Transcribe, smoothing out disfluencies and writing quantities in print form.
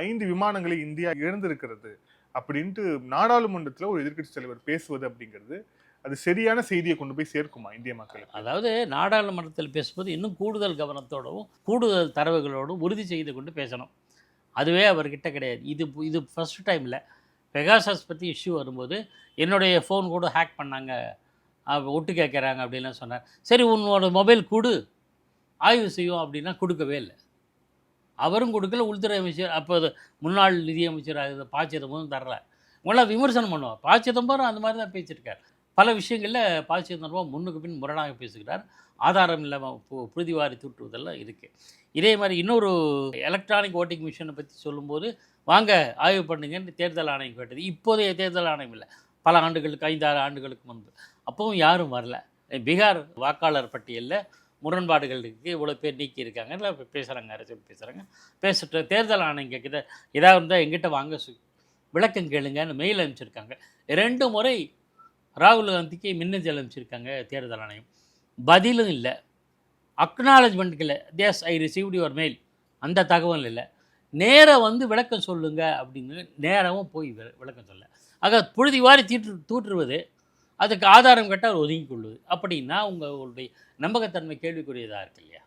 5 விமானங்களை இந்தியா இழந்திருக்கிறது அப்படின்ட்டு நாடாளுமன்றத்துல ஒரு எதிர்க்கட்சி தலைவர் பேசுவது அப்படிங்கிறது அது சரியான செய்தியை கொண்டு போய் சேர்க்குமா இந்திய மக்களுக்கு? அதாவது நாடாளுமன்றத்தில் பேசும்போது இன்னும் கூடுதல் கவனத்தோடவும் கூடுதல் தரவுகளோடும் உறுதி செய்து கொண்டு பேசணும். அதுவே அவர்கிட்ட கிடையாது. இது ஃபர்ஸ்ட் டைமில் பெகாசஸ் பற்றி இஷ்யூ வரும்போது என்னுடைய ஃபோன் கூட ஹேக் பண்ணாங்க, ஒட்டு கேட்குறாங்க அப்படின்லாம் சொன்னார். சரி உன்னோட மொபைல் கொடு, ஆய்வு செய்யும் அப்படின்னா கொடுக்கவே இல்லை. அவரும் கொடுக்கல, உள்துறை அமைச்சர் அப்போ முன்னாள் நிதியமைச்சர் ப. சிதம்பரம் தரல. உங்களாம் விமர்சனம் பண்ணுவார். ப. சிதம்பரம் அந்த மாதிரி தான் பேசியிருக்கார். பல விஷயங்களில் ப. சிதம்பரம் முன்னுக்கு பின் முரணாக பேசுகிறார். ஆதாரம் இல்லாமல் புழுதிவாரி தூற்றுவதெல்லாம் இருக்குது. இதே மாதிரி இன்னொரு எலக்ட்ரானிக் ஓட்டிங் மிஷினை பற்றி சொல்லும்போது வாங்க ஆய்வு பண்ணுங்கன்னு தேர்தல் ஆணையம் கேட்டது. இப்போதைய தேர்தல் ஆணையம் இல்லை, பல ஆண்டுகளுக்கு 5-6 ஆண்டுகளுக்கு முன்பு. அப்பவும் யாரும் வரல. பீகார் வாக்காளர் பட்டியலில் முரண்பாடுகள் இருக்குது, இவ்வளோ பேர் நீக்கி இருக்காங்க, இல்லை பேசுகிறாங்க, அரசியல் பேசிட்டு தேர்தல் ஆணையம் கேட்குற ஏதாவது இருந்தால் எங்கிட்ட வாங்க விளக்கம் கேளுங்கன்னு மெயில் அனுப்பிச்சிருக்காங்க. 2 முறை ராகுல் காந்திக்கு மின்னஞ்சல் அனுப்பிச்சிருக்காங்க தேர்தல் ஆணையம். பதிலும் இல்லை, அக்னாலஜ்மெண்ட் இல்லை. Yes I received your mail, அந்த தகவல் இல்லை. நேராக வந்து விளக்கம் சொல்லுங்க அப்படின்னு நேராகவும் போய் விளக்கம் சொல்ல. ஆக புழுதி வாரி தூற்றுவது, அதுக்கு ஆதாரம் கேட்டால் ஒதுங்கி கொள்வது அப்படின்னா உங்களுடைய நம்பகத்தன்மை கேள்விக்குரியதாக இருக்கு இல்லையா?